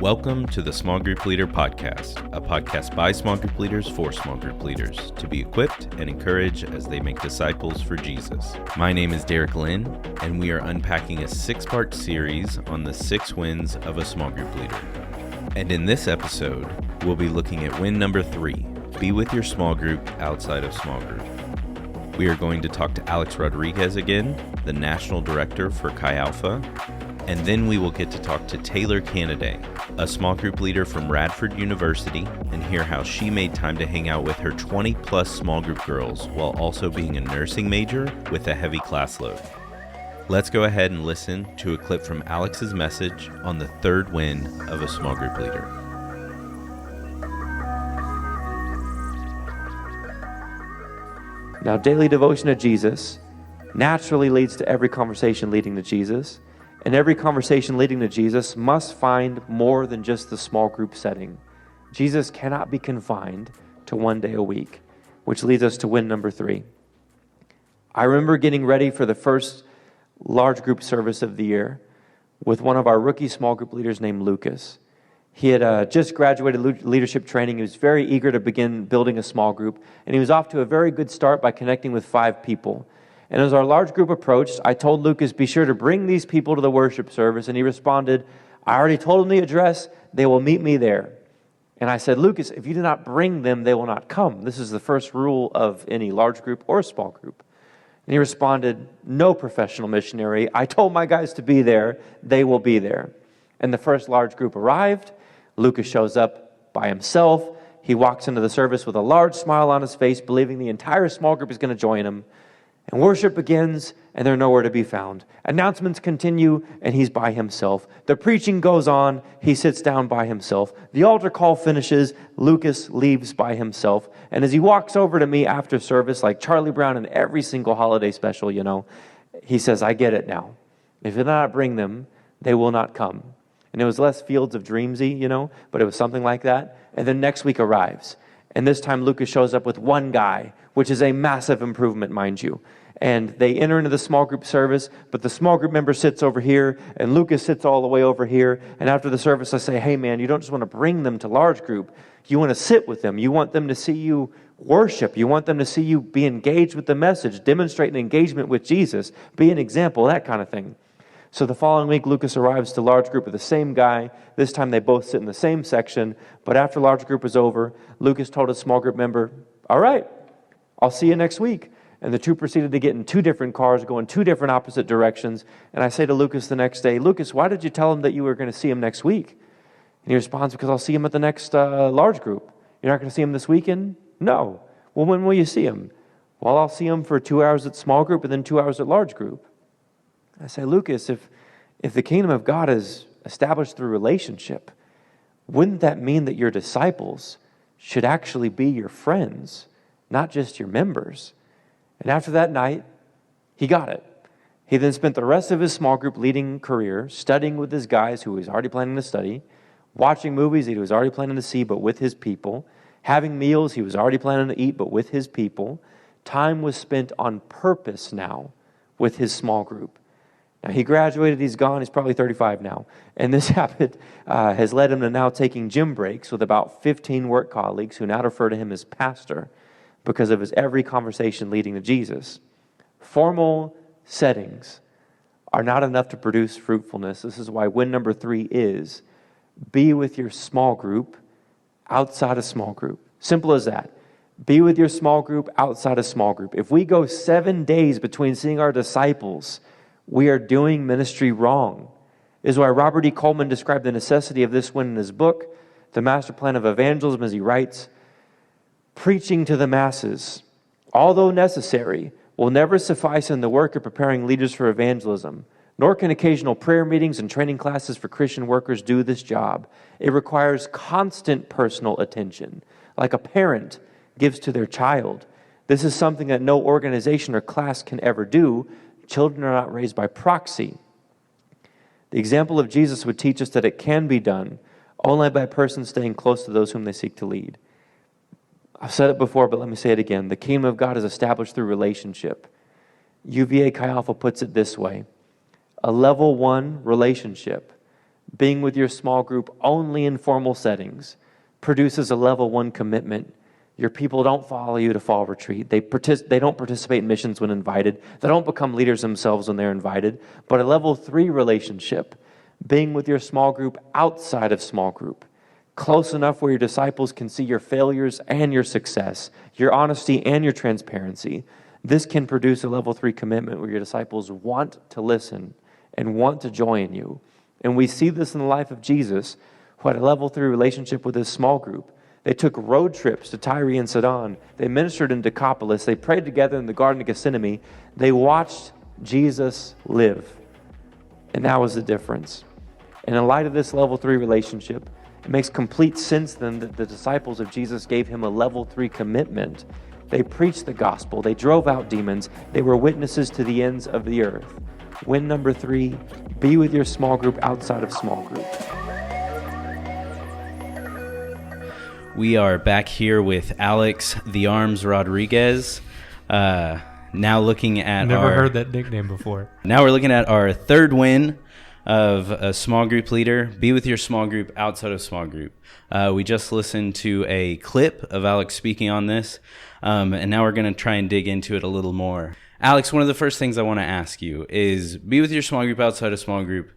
Welcome to the Small Group Leader Podcast, a podcast by small group leaders for small group leaders to be equipped and encouraged as they make disciples for Jesus. My name is Derek Lynn, and we are unpacking a 6-part series on the 6 wins of a small group leader. And in this episode, we'll be looking at win number 3, be with your small group outside of small group. We are going to talk to Alex Rodriguez again, the National Director for Chi Alpha, and then we will get to talk to Taylor Cannaday, a small group leader from Radford University, and hear how she made time to hang out with her 20-plus small group girls while also being a nursing major with a heavy class load. Let's go ahead and listen to a clip from Alex's message on the 3rd win of a small group leader. Now, daily devotion to Jesus naturally leads to every conversation leading to Jesus. And every conversation leading to Jesus must find more than just the small group setting. Jesus cannot be confined to one day a week, which leads us to win number 3. I remember getting ready for the first large group service of the year with one of our rookie small group leaders named Lucas. He had just graduated leadership training. He was very eager to begin building a small group, and he was off to a very good start by connecting with 5 people. And as our large group approached, I told Lucas, be sure to bring these people to the worship service. And he responded, I already told them the address. They will meet me there. And I said, Lucas, if you do not bring them, they will not come. This is the first rule of any large group or small group. And he responded, no, professional missionary. I told my guys to be there. They will be there. And the first large group arrived. Lucas shows up by himself. He walks into the service with a large smile on his face, believing the entire small group is going to join him. And worship begins, and they're nowhere to be found. Announcements continue, and he's by himself. The preaching goes on, he sits down by himself. The altar call finishes, Lucas leaves by himself. And as he walks over to me after service, like Charlie Brown in every single holiday special, he says, I get it now. If you do not bring them, they will not come. And it was less Fields of Dreamsy, but it was something like that. And then next week arrives. And this time Lucas shows up with one guy, which is a massive improvement, mind you. And they enter into the small group service, but the small group member sits over here, and Lucas sits all the way over here. And after the service, I say, hey, man, you don't just want to bring them to large group. You want to sit with them. You want them to see you worship. You want them to see you be engaged with the message, demonstrate an engagement with Jesus, be an example, that kind of thing. So the following week, Lucas arrives to large group with the same guy. This time they both sit in the same section. But after large group was over, Lucas told his small group member, all right, I'll see you next week. And the two proceeded to get in 2 different cars, go in 2 different opposite directions. And I say to Lucas the next day, Lucas, why did you tell him that you were going to see him next week? And he responds, because I'll see him at the next large group. You're not going to see him this weekend? No. Well, when will you see him? Well, I'll see him for 2 hours at small group and then 2 hours at large group. I say, Lucas, if the kingdom of God is established through relationship, wouldn't that mean that your disciples should actually be your friends, not just your members? And after that night, he got it. He then spent the rest of his small group leading career studying with his guys who he was already planning to study, watching movies that he was already planning to see but with his people, having meals he was already planning to eat but with his people. Time was spent on purpose now with his small group. Now, he graduated, he's gone, he's probably 35 now. And this habit has led him to now taking gym breaks with about 15 work colleagues who now refer to him as pastor because of his every conversation leading to Jesus. Formal settings are not enough to produce fruitfulness. This is why win number 3 is be with your small group outside of small group. Simple as that. Be with your small group outside of small group. If we go 7 days between seeing our disciples, we are doing ministry wrong. This is why Robert E. Coleman described the necessity of this win in his book, The Master Plan of Evangelism, as he writes, preaching to the masses, although necessary, will never suffice in the work of preparing leaders for evangelism, nor can occasional prayer meetings and training classes for Christian workers do this job. It requires constant personal attention, like a parent gives to their child. This is something that no organization or class can ever do. Children are not raised by proxy. The example of Jesus would teach us that it can be done only by persons staying close to those whom they seek to lead. I've said it before, but let me say it again. The kingdom of God is established through relationship. UVA Chi Alpha puts it this way. A level 1 relationship Being with your small group only in formal settings produces a level 1 commitment. Your people don't follow you to fall retreat. They don't participate in missions when invited. They don't become leaders themselves when they're invited. But a level 3 relationship, being with your small group outside of small group, close enough where your disciples can see your failures and your success, your honesty and your transparency. This can produce a level 3 commitment where your disciples want to listen and want to join you. And we see this in the life of Jesus, who had a level 3 relationship with his small group. They took road trips to Tyre and Sidon. They ministered in Decapolis. They prayed together in the Garden of Gethsemane. They watched Jesus live. And that was the difference. And in light of this level 3 relationship, it makes complete sense then that the disciples of Jesus gave him a level 3 commitment. They preached the gospel. They drove out demons. They were witnesses to the ends of the earth. Win number 3, be with your small group outside of small group. We are back here with Alex the Arms Rodriguez. Now looking at Never heard that nickname before. Now we're looking at our third win of a small group leader. Be with your small group outside of small group. We just listened to a clip of Alex speaking on this, and now we're going to try and dig into it a little more. Alex, one of the first things I want to ask you is be with your small group outside of small group.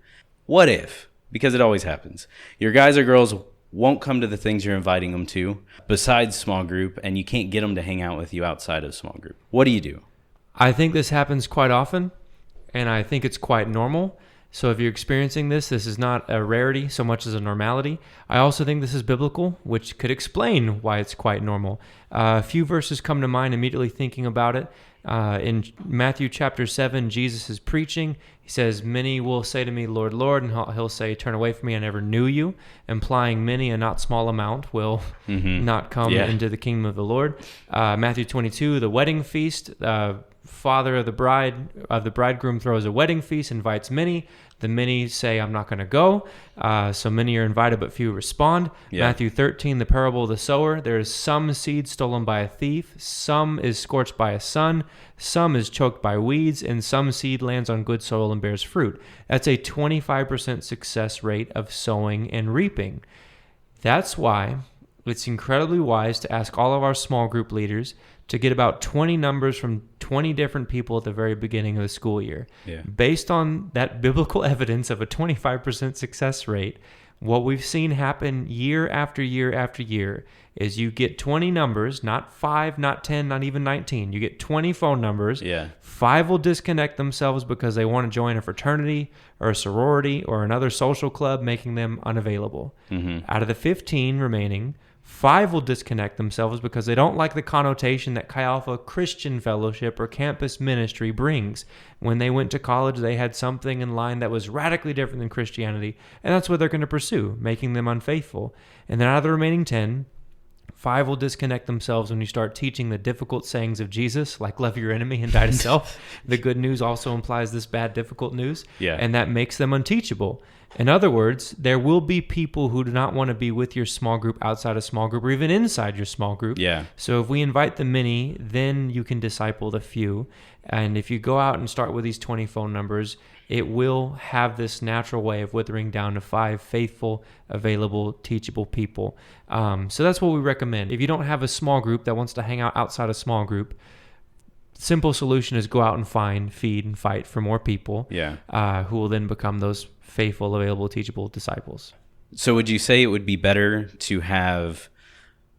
What if, because it always happens, your guys or girls won't come to the things you're inviting them to besides small group, and you can't get them to hang out with you outside of small group? What do you do? I think this happens quite often, and I think it's quite normal. So if you're experiencing this is not a rarity so much as a normality. I also think this is biblical, which could explain why it's quite normal. A few verses come to mind immediately thinking about it. In Matthew chapter 7, Jesus is preaching. He says, "Many will say to me, Lord, Lord," and he'll say, "Turn away from me, I never knew you," implying many, a not small amount, will not come into the kingdom of the Lord. Matthew 22, the wedding feast, father of the bridegroom throws a wedding feast, invites many. The many say, "I'm not going to go." So many are invited, but few respond. Yeah. Matthew 13, the parable of the sower. There is some seed stolen by a thief, some is scorched by a sun, some is choked by weeds, and some seed lands on good soil and bears fruit. That's a 25% success rate of sowing and reaping. That's why it's incredibly wise to ask all of our small group leaders to get about 20 numbers from 20 different people at the very beginning of the school year. Yeah. Based on that biblical evidence of a 25% success rate, what we've seen happen year after year after year is you get 20 numbers, not 5, not 10, not even 19. You get 20 phone numbers. Yeah. 5 will disconnect themselves because they want to join a fraternity or a sorority or another social club, making them unavailable. Out of the 15 remaining, 5 will disconnect themselves because they don't like the connotation that Chi Alpha Christian Fellowship or campus ministry brings. When they went to college, they had something in line that was radically different than Christianity, and that's what they're going to pursue, making them unfaithful. And then out of the remaining 10, 5 will disconnect themselves when you start teaching the difficult sayings of Jesus, like love your enemy and die to self. The good news also implies this bad, difficult news, and that makes them unteachable. In other words, there will be people who do not want to be with your small group outside a small group or even inside your small group. Yeah. So if we invite the many, then you can disciple the few. And if you go out and start with these 20 phone numbers, it will have this natural way of withering down to 5 faithful, available, teachable people. So that's what we recommend. If you don't have a small group that wants to hang out outside a small group, simple solution is go out and find, feed, and fight for more people who will then become those faithful, available, teachable disciples. So would you say it would be better to have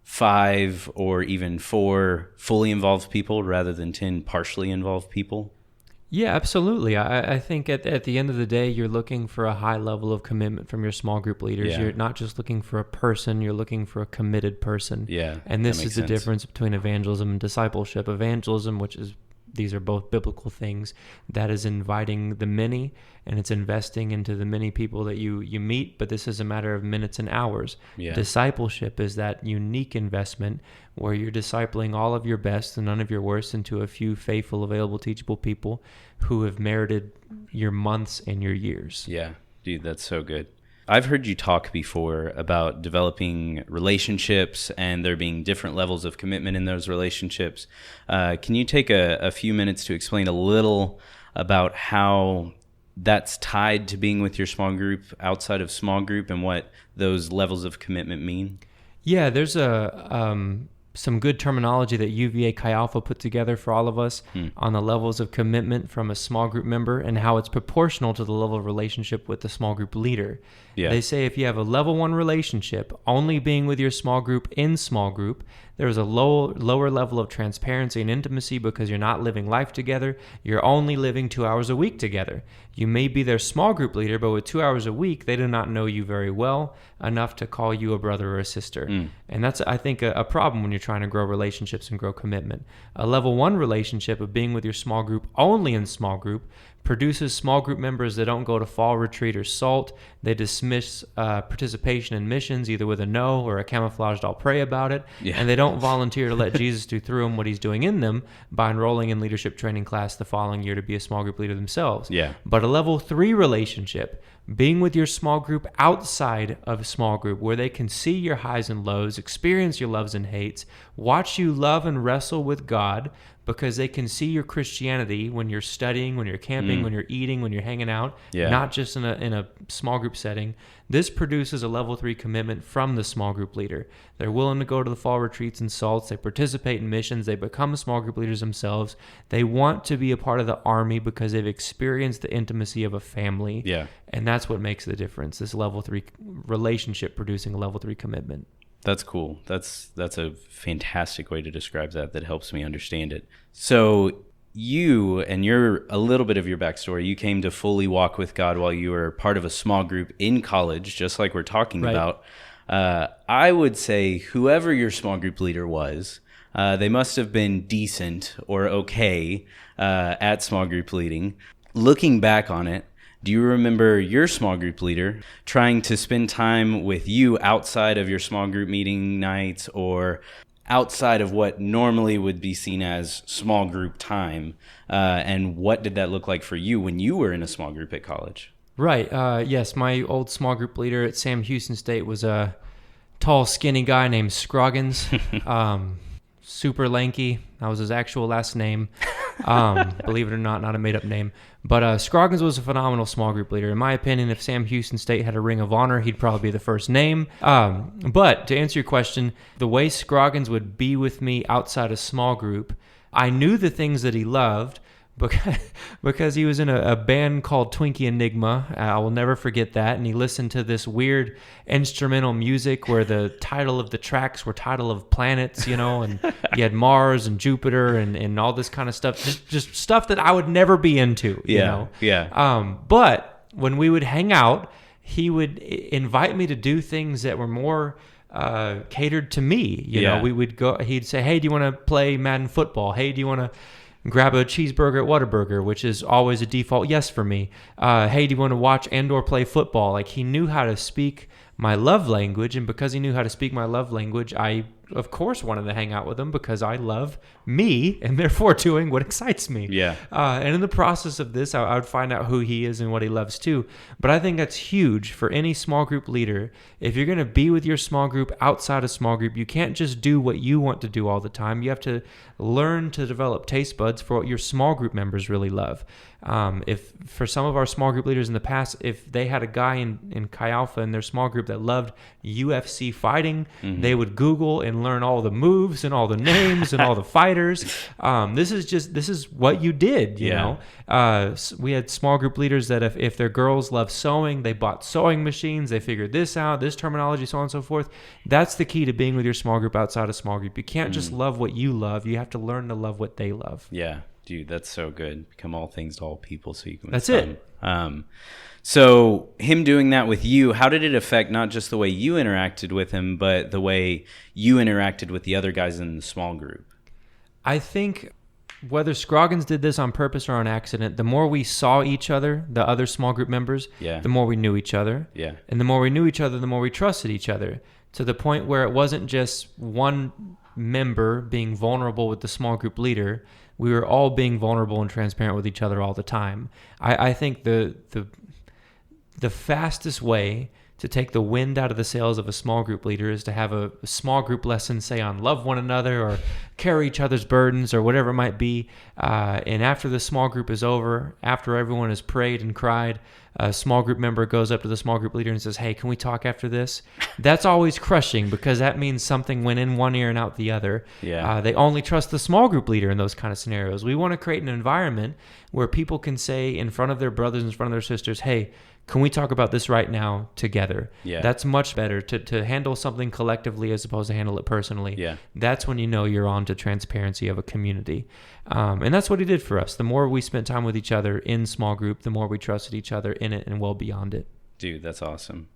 5 or even 4 fully involved people rather than 10 partially involved people? Yeah, absolutely. I think at the end of the day, you're looking for a high level of commitment from your small group leaders. Yeah. You're not just looking for a person, you're looking for a committed person. Yeah, and this is the difference between evangelism and discipleship. Evangelism, these are both biblical things, that is inviting the many, and it's investing into the many people that you meet, but this is a matter of minutes and hours. Yeah. Discipleship is that unique investment where you're discipling all of your best and none of your worst into a few faithful, available, teachable people who have merited your months and your years. Yeah, dude, that's so good. I've heard you talk before about developing relationships and there being different levels of commitment in those relationships. Can you take a few minutes to explain a little about how that's tied to being with your small group outside of small group and what those levels of commitment mean? Yeah, there's some good terminology that UVA Chi Alpha put together for all of us on the levels of commitment from a small group member and how it's proportional to the level of relationship with the small group leader. Yeah. They say if you have a level 1 relationship, only being with your small group in small group, there's a lower level of transparency and intimacy because you're not living life together. You're only living 2 hours a week together. You may be their small group leader, but with 2 hours a week, they do not know you very well enough to call you a brother or a sister. And that's, I think, a problem when you're trying to grow relationships and grow commitment. A level 1 relationship of being with your small group only in small group produces small group members that don't go to fall retreat or SALT. They dismiss participation in missions either with a no or a camouflaged I'll pray about it. Yeah. And they don't volunteer to let Jesus do through them what he's doing in them by enrolling in leadership training class the following year to be a small group leader themselves. Yeah. But a level 3 relationship, being with your small group outside of a small group where they can see your highs and lows, experience your loves and hates, watch you love and wrestle with God, because they can see your Christianity when you're studying, when you're camping, when you're eating, when you're hanging out, not just in a small group setting. This produces a level 3 commitment from the small group leader. They're willing to go to the fall retreats and SALTs. They participate in missions. They become small group leaders themselves. They want to be a part of the army because they've experienced the intimacy of a family. Yeah. And that's what makes the difference, this level 3 relationship producing a level 3 commitment. That's cool. That's a fantastic way to describe that helps me understand it. So you and a little bit of your backstory, you came to fully walk with God while you were part of a small group in college, just like we're talking about. I would say whoever your small group leader was, they must have been decent or okay at small group leading. Looking back on it, do you remember your small group leader trying to spend time with you outside of your small group meeting nights or outside of what normally would be seen as small group time? And what did that look like for you when you were in a small group at college? Right. Yes, my old small group leader at Sam Houston State was a tall, skinny guy named Scroggins. Super lanky. That was his actual last name. Believe it or not a made-up name. But Scroggins was a phenomenal small group leader. In my opinion, if Sam Houston State had a ring of honor, he'd probably be the first name. But to answer your question, the way Scroggins would be with me outside a small group, I knew the things that he loved because he was in a band called Twinkie Enigma. I will never forget that. And he listened to this weird instrumental music where the title of the tracks were title of planets, and you had Mars and Jupiter and all this kind of stuff. Just stuff that I would never be into, Yeah. But when we would hang out, he would invite me to do things that were more catered to me. You know, we would go, he'd say, hey, do you want to play Madden football? Hey, do you want to grab a cheeseburger at Whataburger, which is always a default yes for me. Hey, do you want to watch and or play football? Like, he knew how to speak my love language, and because he knew how to speak my love language, I, of course, wanted to hang out with him because I love me and therefore doing what excites me. Yeah. And in the process of this, I would find out who he is and what he loves too. But I think that's huge for any small group leader. If you're going to be with your small group outside a small group, you can't just do what you want to do all the time. You have to learn to develop taste buds for what your small group members really love. If for some of our small group leaders in the past, if they had a guy in Chi Alpha in their small group that loved UFC fighting, they would Google and learn all the moves and all the names and all the fighters. This is what you did, you know. We had small group leaders that if their girls love sewing, they bought sewing machines, they figured this out, this terminology, so on and so forth. That's the key to being with your small group outside a small group. You can't just love what you love. You have to learn to love what they love. Yeah. Dude, that's so good. Become all things to all people so you can... That's it. So him doing that with you, how did it affect not just the way you interacted with him, but the way you interacted with the other guys in the small group? I think whether Scroggins did this on purpose or on accident, the more we saw each other, the other small group members, the more we knew each other. Yeah. And the more we knew each other, the more we trusted each other, to the point where it wasn't just one member being vulnerable with the small group leader. We were all being vulnerable and transparent with each other all the time. I think the fastest way to take the wind out of the sails of a small group leader is to have a small group lesson, say on love one another or carry each other's burdens or whatever it might be. And after the small group is over, after everyone has prayed and cried, a small group member goes up to the small group leader and says, "Hey, can we talk after this?" That's always crushing because that means something went in one ear and out the other. Yeah. They only trust the small group leader in those kind of scenarios. We want to create an environment where people can say in front of their brothers, in front of their sisters, "Hey, can we talk about this right now together?" Yeah. That's much better to handle something collectively as opposed to handle it personally. Yeah. That's when you know you're on to transparency of a community. And that's what he did for us. The more we spent time with each other in small group, the more we trusted each other in it and well beyond it. Dude, that's awesome.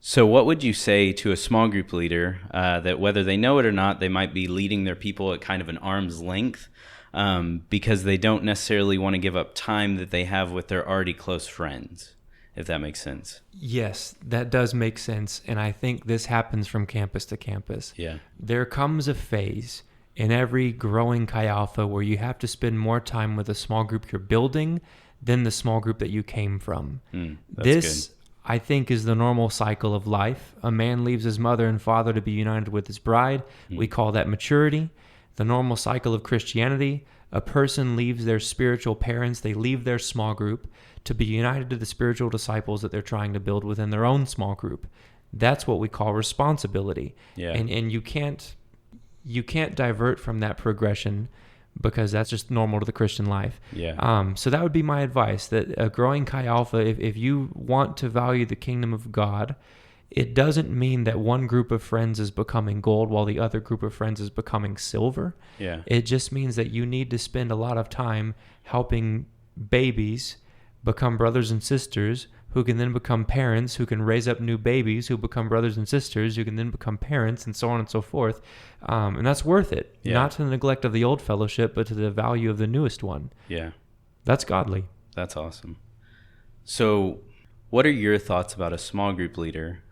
So what would you say to a small group leader that whether they know it or not, they might be leading their people at kind of an arm's length because they don't necessarily want to give up time that they have with their already close friends, if that makes sense? Yes, that does make sense. And I think this happens from campus to campus. Yeah. There comes a phase in every growing Chi Alpha where you have to spend more time with the small group you're building than the small group that you came from. That's good. I think, is the normal cycle of life. A man leaves his mother and father to be united with his bride. We call that maturity. The normal cycle of Christianity, a person leaves their spiritual parents, they leave their small group to be united to the spiritual disciples that they're trying to build within their own small group. That's what we call responsibility. Yeah. And you can't divert from that progression because that's just normal to the Christian life. Yeah. So that would be my advice, that a growing Chi Alpha, if you want to value the kingdom of God, it doesn't mean that one group of friends is becoming gold while the other group of friends is becoming silver. Yeah. It just means that you need to spend a lot of time helping babies become brothers and sisters who can then become parents, who can raise up new babies, who become brothers and sisters, who can then become parents, and so on and so forth. And that's worth it. Yeah. Not to the neglect of the old fellowship, but to the value of the newest one. Yeah. That's godly. That's awesome. So what are your thoughts about a small group leader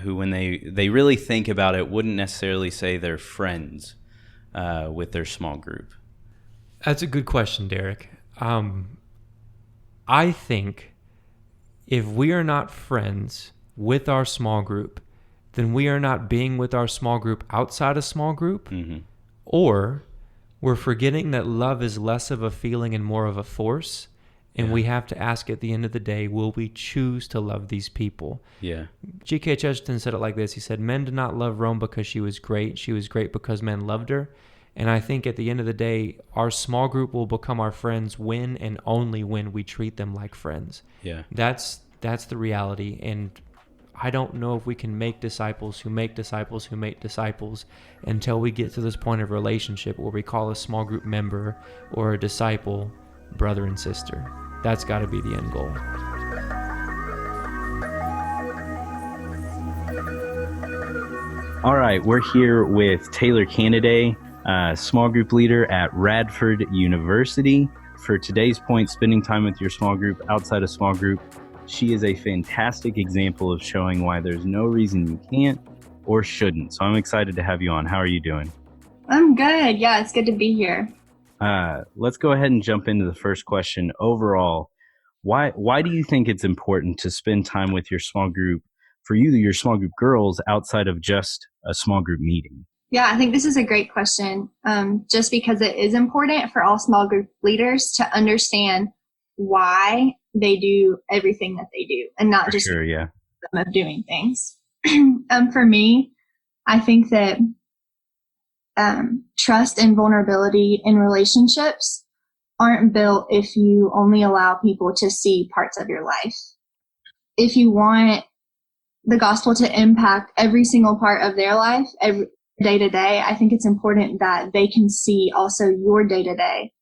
who, when they really think about it, wouldn't necessarily say they're friends with their small group? That's a good question, Derek. I think if we are not friends with our small group, then we are not being with our small group outside a small group, or we're forgetting that love is less of a feeling and more of a force. And we have to ask at the end of the day, will we choose to love these people? Yeah. G.K. Chesterton said it like this. He said, "Men did not love Rome because she was great. She was great because men loved her." And I think at the end of the day, our small group will become our friends when and only when we treat them like friends. Yeah. That's the reality. And I don't know if we can make disciples who make disciples who make disciples until we get to this point of relationship where we call a small group member or a disciple brother and sister. That's got to be the end goal. All right, we're here with Taylor Cannaday, small group leader at Radford University. For today's point, spending time with your small group outside a small group. She is a fantastic example of showing why there's no reason you can't or shouldn't. So I'm excited to have you on. How are you doing? I'm good. Yeah, it's good to be here. Let's go ahead and jump into the first question. Overall, why do you think it's important to spend time with your small group, for you, your small group girls, outside of just a small group meeting? Yeah, I think this is a great question, just because it is important for all small group leaders to understand why they do everything that they do and not just them of doing things. For me, I think that trust and vulnerability in relationships aren't built if you only allow people to see parts of your life. If you want the gospel to impact every single part of their life, every day to day, I think it's important that they can see also your day to day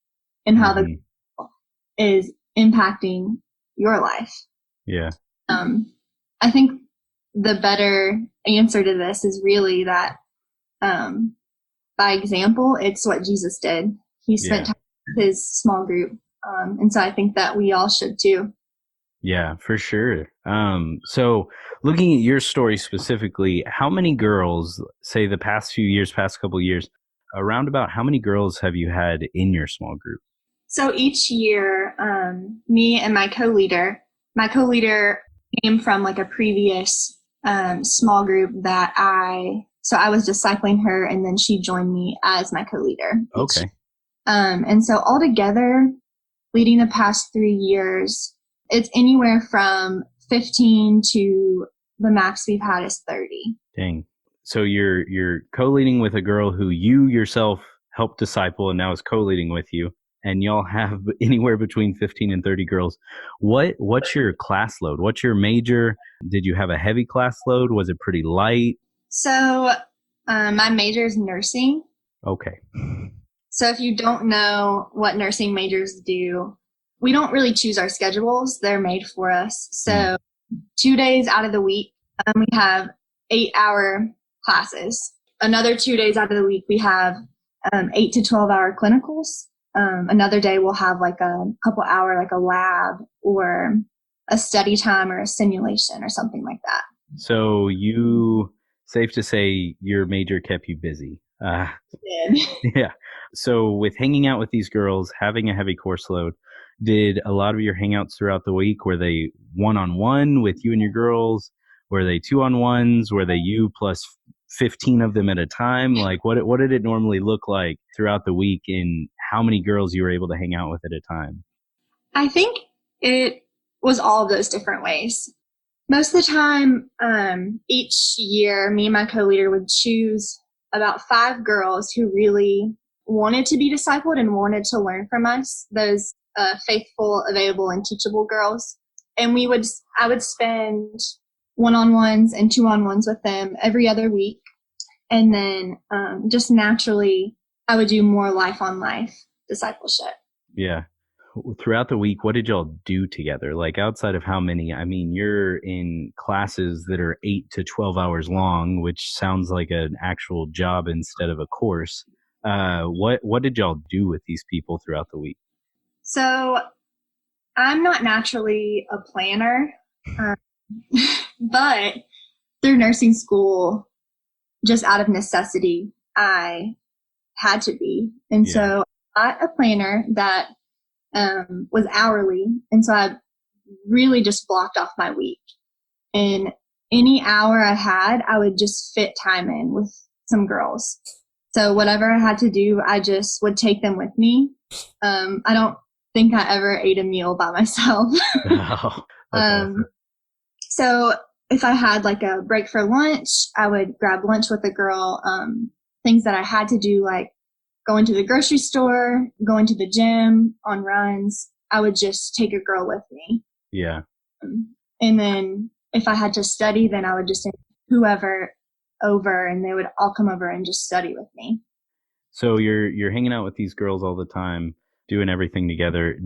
and how the gospel is impacting your life. Yeah. I think the better answer to this is really that by example, it's what Jesus did. He spent time with his small group. And so I think that we all should too. Yeah, for sure. So looking at your story specifically, how many girls, say the past couple years, around about how many girls have you had in your small group? So each year, me and my co-leader came from like a previous small group that I was discipling her, and then she joined me as my co-leader. Okay. And so altogether, leading the past 3 years, it's anywhere from 15 to the max we've had is 30. Dang. So you're co-leading with a girl who you yourself helped disciple and now is co-leading with you, and y'all have anywhere between 15 and 30 girls. What's your class load? What's your major? Did you have a heavy class load? Was it pretty light? So my major is nursing. Okay. So if you don't know what nursing majors do, we don't really choose our schedules. They're made for us. So 2 days out of the week, we have 8-hour classes. Another 2 days out of the week, we have 8 to 12-hour clinicals. Another day we'll have like a couple hour, like a lab or a study time or a simulation or something like that. So safe to say your major kept you busy. Yeah. So with hanging out with these girls, having a heavy course load, did a lot of your hangouts throughout the week, were they one-on-one with you and your girls? Were they 2-on-1s? Were they you plus 15 of them at a time? Like what did it normally look like throughout the week, and how many girls you were able to hang out with at a time? I think it was all of those different ways. Most of the time, each year, me and my co-leader would choose about 5 girls who really wanted to be discipled and wanted to learn from us, those faithful, available, and teachable girls. And I would spend 1-on-1s and 2-on-1s with them every other week. And then just naturally, I would do more life-on-life discipleship. Yeah. Throughout the week, what did y'all do together? Like outside of how many? I mean, you're in classes that are 8 to 12 hours long, which sounds like an actual job instead of a course. What did y'all do with these people throughout the week? So I'm not naturally a planner, but through nursing school, just out of necessity, I had to be. And so I got a planner that was hourly. And so I really just blocked off my week. And any hour I had, I would just fit time in with some girls. So whatever I had to do, I just would take them with me. I don't think I ever ate a meal by myself. Oh, awesome. So if I had like a break for lunch, I would grab lunch with a girl. Things that I had to do, like going to the grocery store, going to the gym, on runs, I would just take a girl with me. Yeah. And then if I had to study, then I would just send whoever over, and they would all come over and just study with me. So you're hanging out with these girls all the time, doing everything together.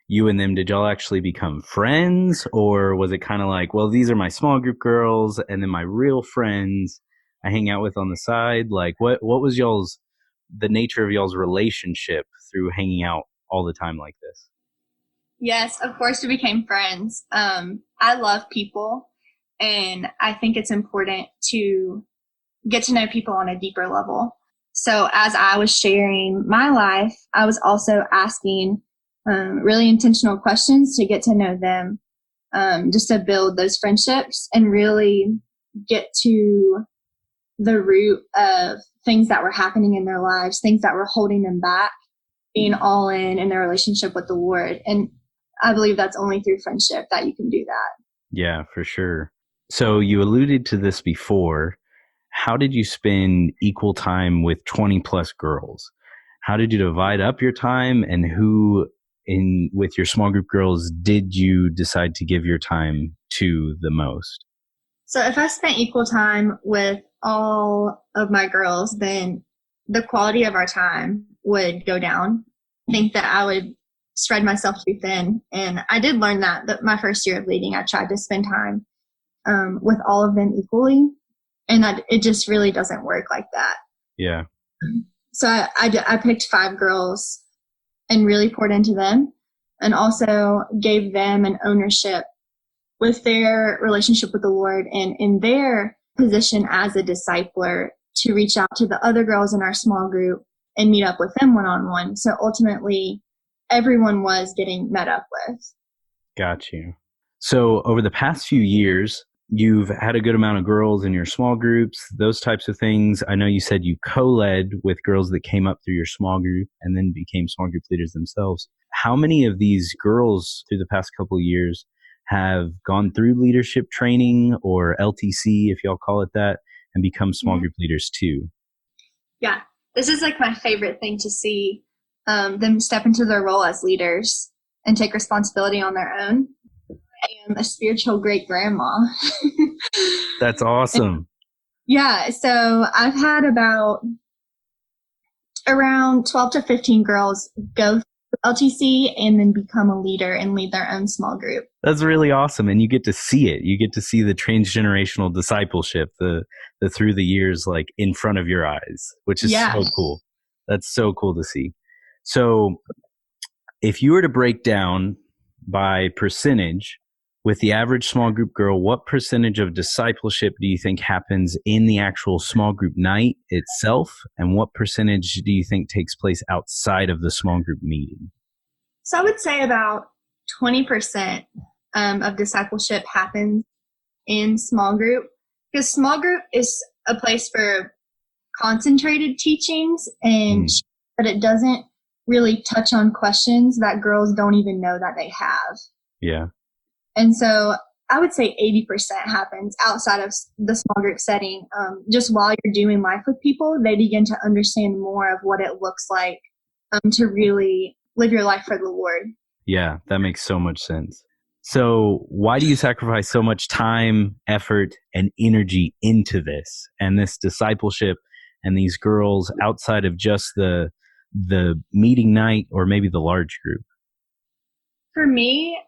You and them, did y'all actually become friends? Or was it kind of like, well, these are my small group girls, and then my real friends I hang out with on the side? Like what was the nature of y'all's relationship through hanging out all the time like this? Yes, of course we became friends. I love people, and I think it's important to get to know people on a deeper level. So as I was sharing my life, I was also asking really intentional questions to get to know them, just to build those friendships and really get to the root of things that were happening in their lives, things that were holding them back, being all in their relationship with the Lord. And I believe that's only through friendship that you can do that. Yeah, for sure. So you alluded to this before. How did you spend equal time with 20 plus girls? How did you divide up your time, and who with your small group girls did you decide to give your time to the most? So if I spent equal time with all of my girls, then the quality of our time would go down. I think that I would spread myself too thin. And I did learn that my first year of leading, I tried to spend time with all of them equally. And it just really doesn't work like that. Yeah. So I picked 5 girls and really poured into them, and also gave them an ownership with their relationship with the Lord and in their position as a discipler to reach out to the other girls in our small group and meet up with them one-on-one. So ultimately, everyone was getting met up with. Got you. So over the past few years, you've had a good amount of girls in your small groups, those types of things. I know you said you co-led with girls that came up through your small group and then became small group leaders themselves. How many of these girls through the past couple of years have gone through leadership training or LTC, if y'all call it that, and become small group leaders too? Yeah, this is like my favorite thing to see them step into their role as leaders and take responsibility on their own. I am a spiritual great grandma. That's awesome. Yeah, so I've had around 12 to 15 girls go through LTC and then become a leader and lead their own small group. That's really awesome. And you get to see it. You get to see the transgenerational discipleship, the through the years, like in front of your eyes, which is so cool. That's so cool to see. So if you were to break down by percentage with the average small group girl, what percentage of discipleship do you think happens in the actual small group night itself? And what percentage do you think takes place outside of the small group meeting? So I would say about 20% of discipleship happens in small group, because small group is a place for concentrated teachings, and but it doesn't really touch on questions that girls don't even know that they have. Yeah. And so I would say 80% happens outside of the small group setting. Just while you're doing life with people, they begin to understand more of what it looks like to really live your life for the Lord. Yeah, that makes so much sense. So why do you sacrifice so much time, effort, and energy into this and this discipleship and these girls outside of just the meeting night or maybe the large group? For me,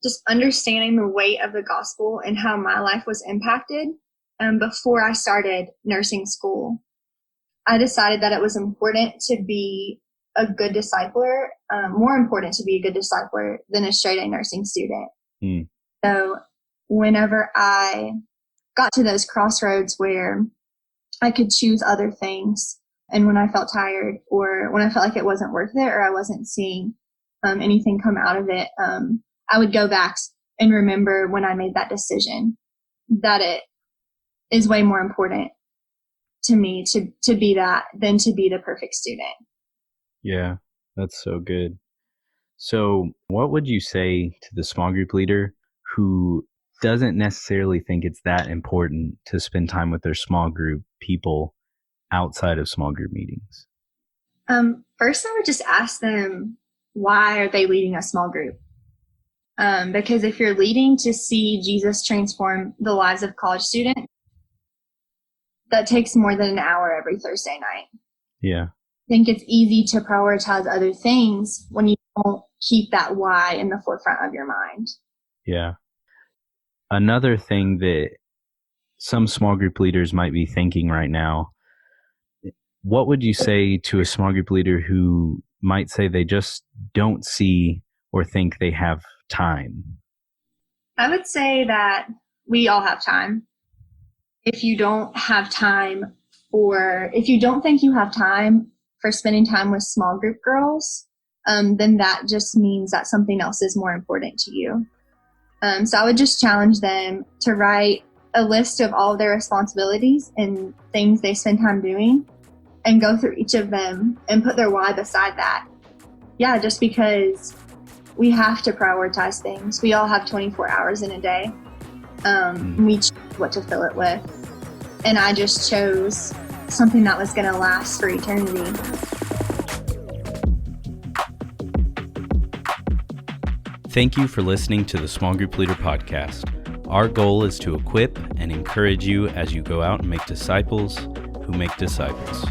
just understanding the weight of the gospel and how my life was impacted before I started nursing school, I decided that it was important to be a good discipler, more important to be a good discipler than a straight A nursing student. So whenever I got to those crossroads where I could choose other things, and when I felt tired or when I felt like it wasn't worth it or I wasn't seeing anything come out of it, I would go back and remember when I made that decision that it is way more important to me to be that than to be the perfect student. Yeah, that's so good. So what would you say to the small group leader who doesn't necessarily think it's that important to spend time with their small group people outside of small group meetings? First, I would just ask them, why are they leading a small group? Because if you're leading to see Jesus transform the lives of college students, that takes more than an hour every Thursday night. Yeah. I think it's easy to prioritize other things when you don't keep that why in the forefront of your mind. Yeah. Another thing that some small group leaders might be thinking right now, what would you say to a small group leader who might say they just don't see or think they have time? I would say that we all have time. If you don't have time, or if you don't think you have time for spending time with small group girls, then that just means that something else is more important to you. So I would just challenge them to write a list of all of their responsibilities and things they spend time doing and go through each of them and put their why beside that. Yeah, just because we have to prioritize things. We all have 24 hours in a day. We choose what to fill it with. And I just chose something that was going to last for eternity. Thank you for listening to the Small Group Leader Podcast. Our goal is to equip and encourage you as you go out and make disciples who make disciples.